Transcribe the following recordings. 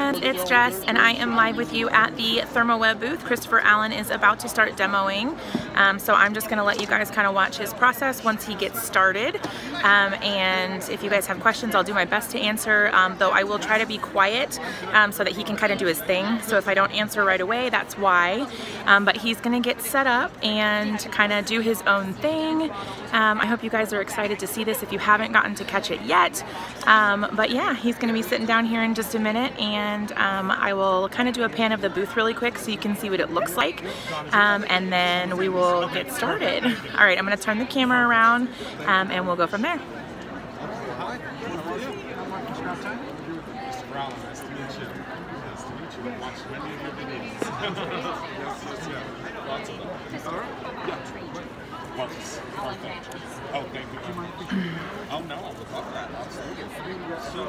And it's Jess, and I am live with you at the Thermoweb booth. Christopher Allen is about to start demoing, so I'm just going to let you guys kind of watch his process once he gets started. And if you guys have questions, I'll do my best to answer, though I will try to be quiet so that he can kind of do his thing. So if I don't answer right away, that's why. But he's going to get set up and kind of do his own thing. I hope you guys are excited to see this if you haven't gotten to catch it yet. But yeah, he's going to be sitting down here in just a minute, and I will kind of do a pan of the booth really quick so you can see what it looks like, and then we will get started. All right, I'm going to turn the camera around and we'll go from there. Hi, how are you? Mr. Allen, nice to meet you. Nice to meet you. I've watched many of your videos. yes. Lots of them. All right? Yeah. Lots. Oh, thank you. Oh, no, I would love that. Absolutely. So,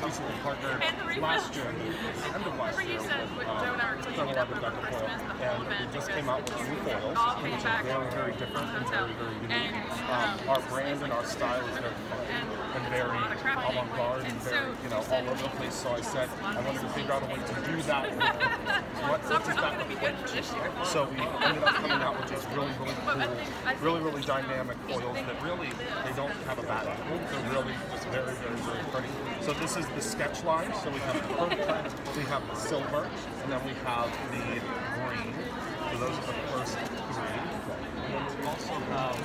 recently partnered last year, end of last year, with Thermoweb and Decofoil, and we just came out with new foils, which are very, very different and very, very unique. Our brand and our style is very fun and very avant-garde and very, all over the place. So I said I wanted to figure out a way to do that. What does that look like? So we ended up coming out with these really, really cool, really dynamic foils that really, they don't have a bad angle. They're really just very, very pretty. So this is the sketch line. So we have the perfect, we have the silver, and then we have the green. So those are the first three. And then we also have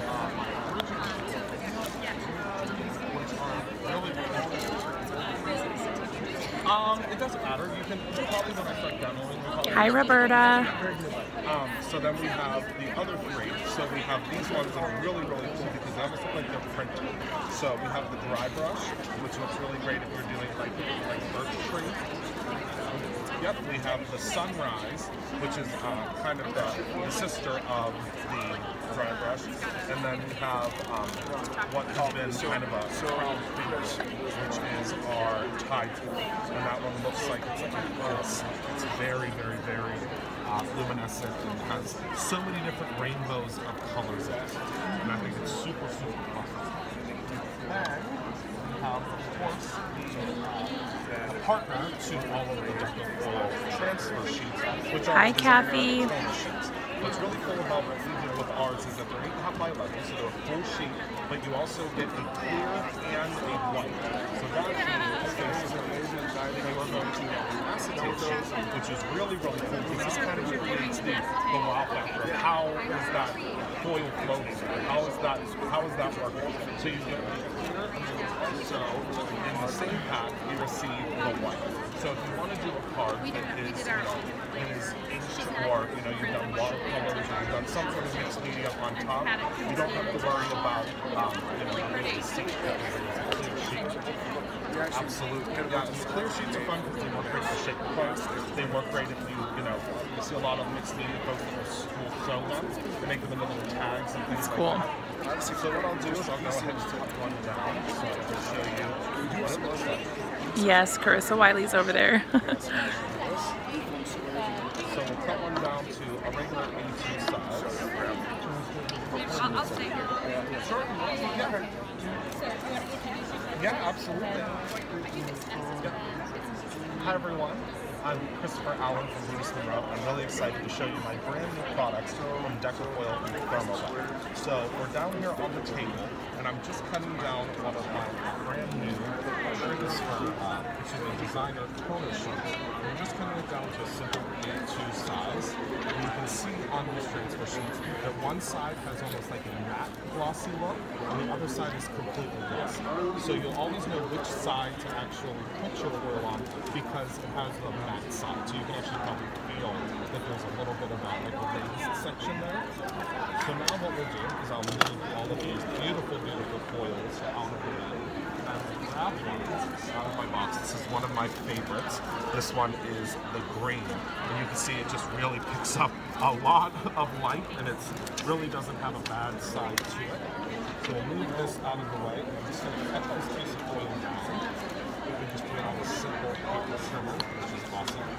which are really it doesn't matter. You can probably when I start demoing. Hi, Roberta. So then we have the other three. So we have these ones that are really cool because they almost look like they're printed. So we have the dry brush, which looks really great if you're doing like birch tree. Yep, we have the sunrise, which is kind of the sister of the dry brush, and then we have what has been kind of a crown piece, which is our tide tool, and that one looks like it's like a pulse. It's very luminescent and has so many different rainbows of colors in it, and I think it's super awesome. Then we have, of course, the partner to all of the Decofoil transfer sheets, which are Kathy. sheets. What's really cool about what we do with ours is that they're 8.5 by 11, so they're a full sheet, but you also get a clear and a white. So that means basically you are going to acetate sheet, which is really cool because this kind of creates the wow factor of how is that foil floating, how is that working. So you get the clear, and then also in the same pack you receive the white. So if you want to do a card that is inked, or you've done watercolors, or you've done some sort of mixed media on top, you don't have to worry about the seat that is a clear sheet. Absolutely. Yeah, and the clear sheets are fun because they work great for shape requests. They work great if you see a lot of mixed media folks that will sew them and make them into little tags and things like that. So what I'll do is I'll go ahead and cut one down so I can show you what it looks like. Yes, Carissa Wiley's over there. So we'll cut one down to a regular A2 size. I'll stay here. Sure. Yeah, absolutely. Hi everyone, I'm Christopher Allen from Thermoweb. I'm really excited to show you my brand new products from Decofoil and Thermoweb. So we're down here on the table, and I'm just cutting down one of my brand new designer toner sheets. I'm just cutting it down to a simple A2 size. And you can see on these transfer sheets that one side has almost like a matte glossy look, and the other side is completely glossy. So you'll always know which side to actually put your foil on because it has the matte side. So you can actually probably feel that there's a little bit of that like raised section there. So now what we'll do is I'll move all of these beautiful foils out of the way. Grab one out of my box. This is one of my favorites. This one is the green, and you can see it just really picks up a lot of light, and it really doesn't have a bad side to it. So we'll move this out of the way. I'm just going to cut this piece of foil down. We can just do it on a simple paper trimmer, which is awesome.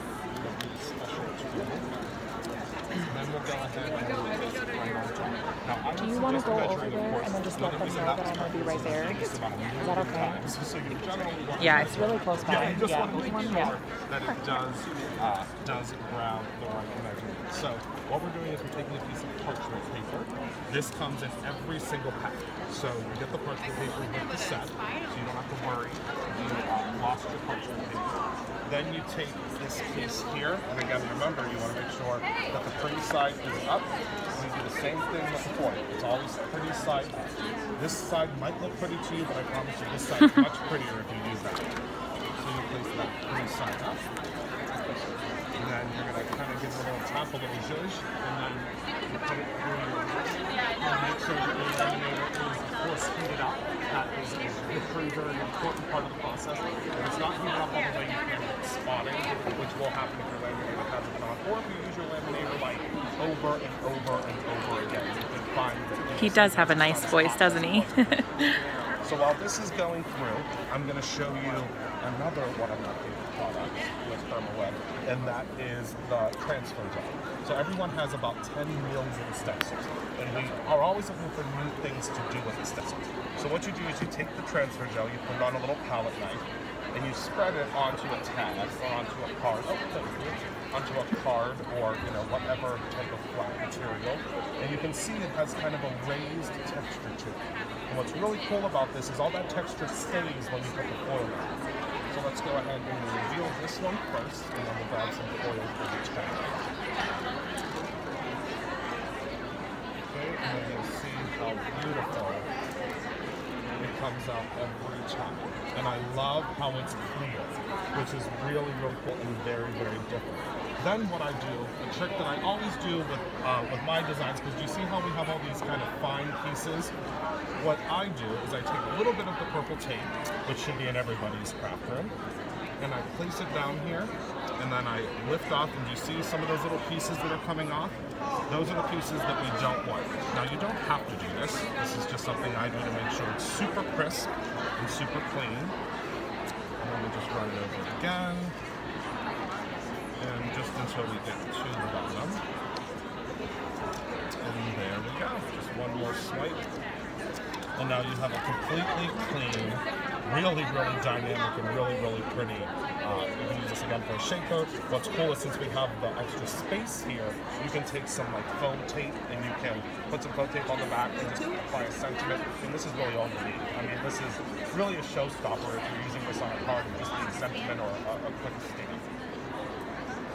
Special tool. then we'll go ahead and move this right on top. Now, I Do you want to go over there and then just let them know that I'm going to be right there? Is that okay? So you generally want Yeah, it's really close by. yeah, you just want to make sure Yeah. that it does grab the right measurement. So what we're doing is we're taking a piece of parchment paper. This comes in every single pack. So you get the parchment paper with the set, so you don't have to worry you lost your parchment paper. Then you take this piece here, and again, remember, you want to make sure that the pretty side is up. And you do the same thing with the foil. It's always pretty side up. This side might look pretty to you, but I promise you this side is much prettier if you use that. So you place that pretty side up. And then you're going to kind of give it a little tap, a little zhuzh, and then you put it through your and make sure that your laminator is, of course, heated up. That is a very important part of the process. If it's not heated up all the way, you can get spotting, which will happen if your laminator hasn't been on. Or if you use your laminator like over and over and over again, you can find that He does have a nice voice, doesn't he? So while this is going through, I'm going to show you another one of my favorite products with Thermoweb, and that is the transfer gel. So everyone has about 10 million stencils, and we are always looking for new things to do with the stencils. So what you do is you take the transfer gel, you put it on a little palette knife, and you spread it onto a tag or onto a card. Onto a card or whatever type of flat material, and you can see it has kind of a raised texture to it. And what's really cool about this is all that texture stays when you put the foil on. So let's go ahead and reveal this one first, and then we'll grab some foil for the tag. Okay, and then you'll see how beautiful it comes out every time. And I love how it's clear, which is really, really cool and very, very different. Then what I do, a trick that I always do with my designs, because you see how we have all these kind of fine pieces? What I do is I take a little bit of the purple tape, which should be in everybody's craft room, and I place it down here, and then I lift off, and you see some of those little pieces that are coming off? Those are the pieces that we don't want. Now you don't have to do this. This is just something I do to make sure it's super crisp and super clean. And then we just run it over again. And just until we get to the bottom. And there we go. Just one more swipe. And now you have a completely clean, really, really dynamic and really, really pretty. You can use this again for a shaker. What's cool is since we have the extra space here, you can take some like foam tape and you can put some foam tape on the back and just apply a sentiment. And this is really all you need. I mean, this is really a showstopper if you're using this on a card and just need sentiment or a quick stamp.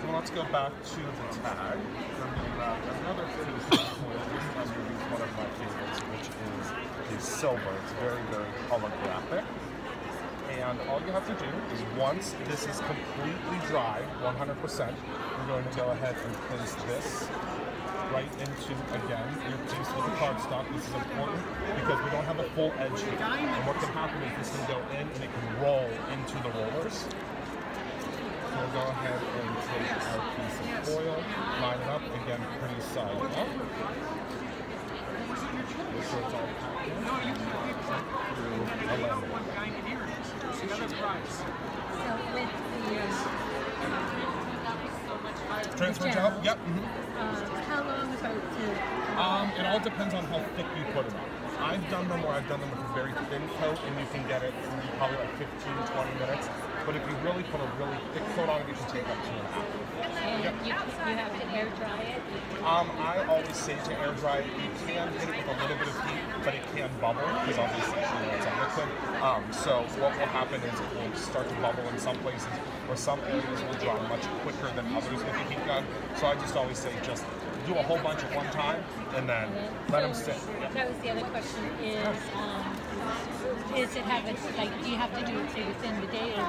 So let's go back to the tag. I'm going to grab another piece of foil. This is one of my favorites, which is the silver. It's very, very holographic. And all you have to do is once this is completely dry, 100%, we're going to go ahead and place this right into, again, your piece with the cardstock. This is important because we don't have a full edge here. And what can happen is this can go in and it can roll into the rollers. So we'll go ahead and take our piece of foil, line it up, again, pretty side up. Make sure it's all packed in. Through a laminate. So with the transfer gel? Yep. How long about to? It all depends on how thick you put it on. I've done them where I've done them with a very thin coat, and you can get it in probably like 15, 20 minutes. But if you really put a really thick coat on it, you can take up to an hour. And you have to air dry it? I always say to air dry it. You can hit it with a little bit of heat, but it can bubble, because obviously it's a liquid. So what will happen is it will start to bubble in some places, or some areas will dry much quicker than others with the heat gun. So I just always say just do a whole bunch at one time, and then let them sit. That was the other question is it have a, like, do you have to do it, say, within the day, or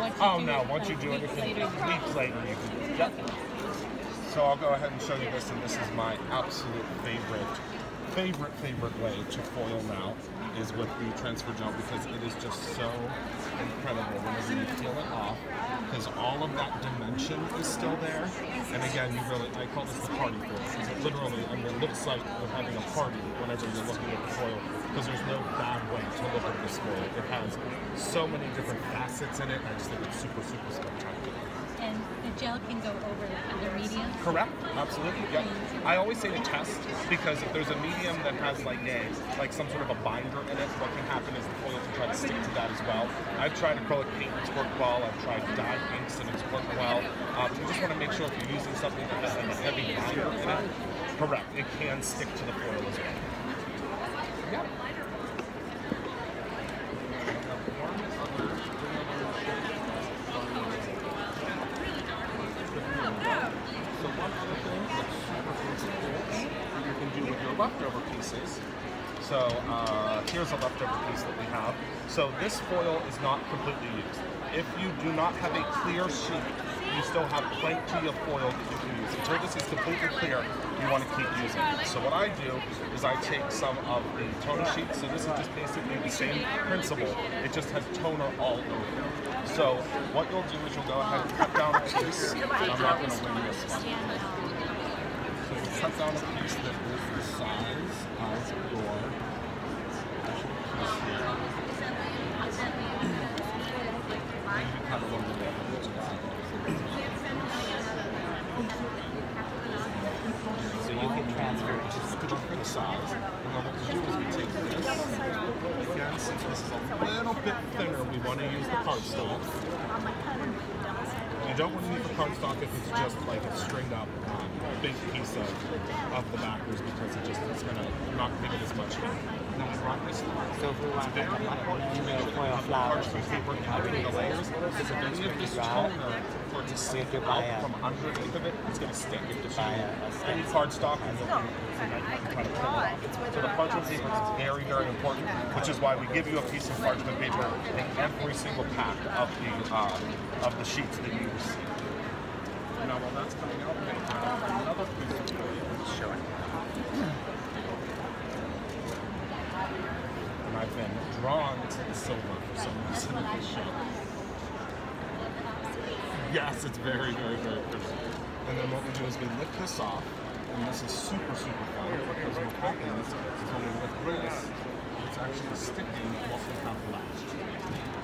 once you do it? Once you do it, weeks later you can. Yep. So I'll go ahead and show you this, and this is my absolute favorite way to foil now is with the transfer gel, because it is just so incredible whenever you peel it off, because all of that dimension is still there. And again, I call this the party foil, because it literally, it looks like we're having a party whenever you're looking at the foil, because there's no bad way to look at this foil. It has so many different facets in it, and I just think it's super, super spectacular. And the gel can go over other mediums? Correct, absolutely, yeah. I always say to test, because if there's a medium that has like some sort of a binder in it, what can happen is the foil can try to stick to that as well. I've tried acrylic paint, it's worked well. I've tried dye inks and it's worked well. You just want to make sure if you're using something that has a heavy binder in it, correct, it can stick to the foil as well. Yep. So one other thing that's super cool that you can do with your leftover pieces. So here's a leftover piece that we have. So this foil is not completely used. If you do not have a clear sheet, you still have plenty of foil that you can use. Until this is completely clear, you want to keep using it. So what I do is I take some of the toner sheets. So this is just basically the same principle. It just has toner all over it. So what you'll do is you'll go ahead and cut down a piece. I'm not going to win this one. So you cut down a piece that is the size of your actual piece here. And you cut a little bit of it. So you can transfer it just for the size. And then what we do is we take this. Again, since this is a little bit thinner, we want to use the cardstock. You don't want to use the cardstock if it's just like a stringed up big piece of the backers, because it's going to not give it as much heat. Now we run this through. So if we want to foil flowers paper covering the layers, because if any of this toner were to stick out from underneath of it, it's going to stick. Any cardstock and try to pull it off. So the parchment paper is very, very important, which is why we give you a piece of parchment paper in every single pack of the sheets that you receive. Now while that's coming out, we're going to add another piece of foil. Let's show it. And I've been drawn to the silver for some reason in this show. Yes, it's very, very, very pretty. And then what we do is we lift this off, and this is super, super fun, because what happens is when we lift this, it's actually sticking what we have left.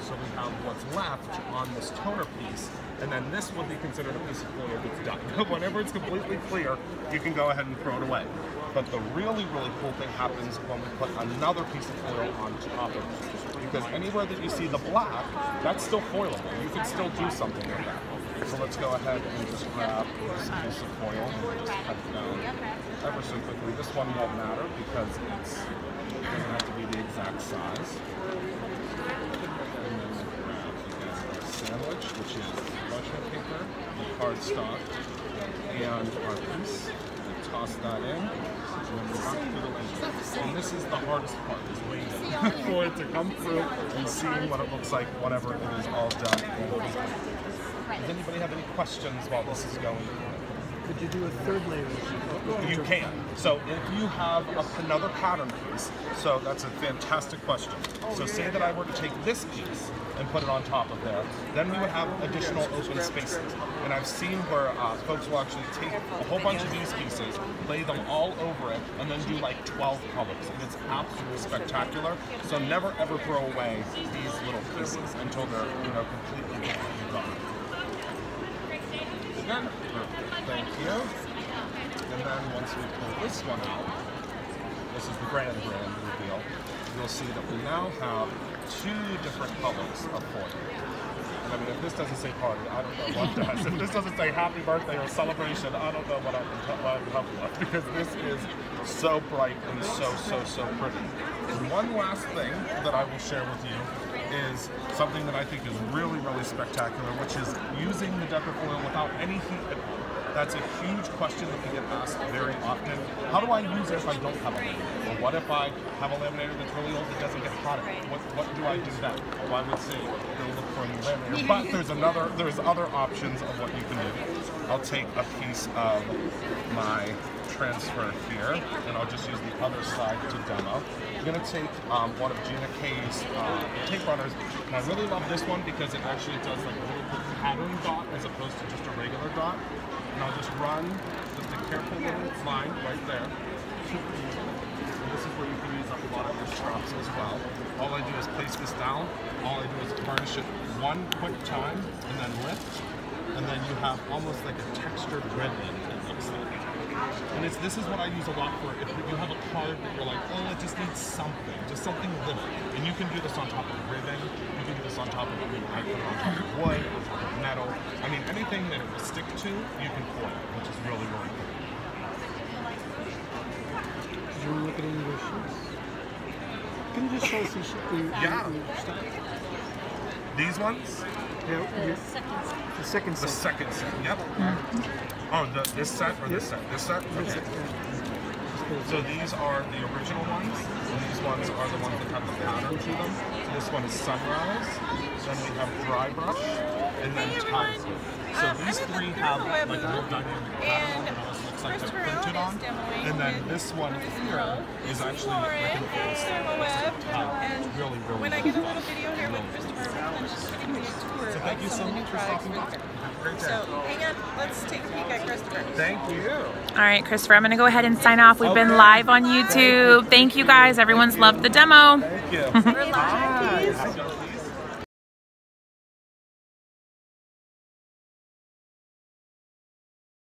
So we have what's left on this toner piece, and then this would be considered a piece of foil that's done. Whenever it's completely clear, you can go ahead and throw it away. But the really, really cool thing happens when we put another piece of foil on top of it. Because anywhere that you see the black, that's still foilable. You can still do something with that. So let's go ahead and just grab this piece of foil and just cut it down ever so quickly. This one won't matter because it doesn't have to be the exact size. And then we'll grab our sandwich, which is parchment paper, the cardstock, and our piece. We'll toss that in. And this is the hardest part, is waiting for it to come through and seeing what it looks like whenever it is all done. Does anybody have any questions while this is going? Could you do a third layer? You can. So if you have another pattern piece, so that's a fantastic question. So say that I were to take this piece and put it on top of there, then we would have additional open spaces. And I've seen where folks will actually take a whole bunch of these pieces, lay them all over it, and then do like 12 colors. And it's absolutely spectacular. So never ever throw away these little pieces until they're completely gone. Again, thank you. And then once we pull this one out, this is the grand reveal, you'll see that we now have 2 different colors of foil. And I mean, if this doesn't say party, I don't know what does. If this doesn't say happy birthday or celebration, I don't know what I can come up with, because this is so bright and so pretty. And one last thing that I will share with you is something that I think is really, really spectacular, which is using the Decofoil without any heat at all. That's a huge question that we get asked very often. How do I use it if I don't have a laminator? Or what if I have a laminator that's really old that doesn't get hot enough? What do I do then? Well, I would say go look for a new laminator. But there's other options of what you can do. I'll take a piece of my transfer here, and I'll just use the other side to demo. I'm going to take one of Gina Kay's tape runners, and I really love this one because it actually does like a little pattern dot as opposed to just a regular dot. And I'll just run just a careful little line right there. And this is where you can use up a lot of your straps as well. All I do is place this down. All I do is varnish it one quick time and then lift. and then you have almost like a textured ribbon, it looks like. And this is what I use a lot for if you have a card that you're like, oh, it just needs something, just something little. And you can do this on top of ribbon, you can do this on top of, I put it on top of wood, on top of metal. I mean, anything that it will stick to, you can foil, which is really, really cool. Did you want to look at any of those sheets? Can you just show us the stuff? These ones? Yeah, the second set. The second set, yep. Oh, this set or this set? This set? Okay. So these are the original ones, and these ones are the ones that have the pattern to them. So this one is Sunrise, then we have Dry Brush, and then Tide. So these three have like a real dynamic pattern, and it almost looks like they're printed on. And then this one here is actually like an old Tide. It's really, really When I get a little video here with Christopher, I'm just giving you a tour. So thank you so much for stopping by. So hang on, let's take a peek at Christopher. Thank you. All right, Christopher, I'm going to go ahead and sign off. We've been live on YouTube. Thank you guys. Everyone's loved the demo. Thank you. We're live.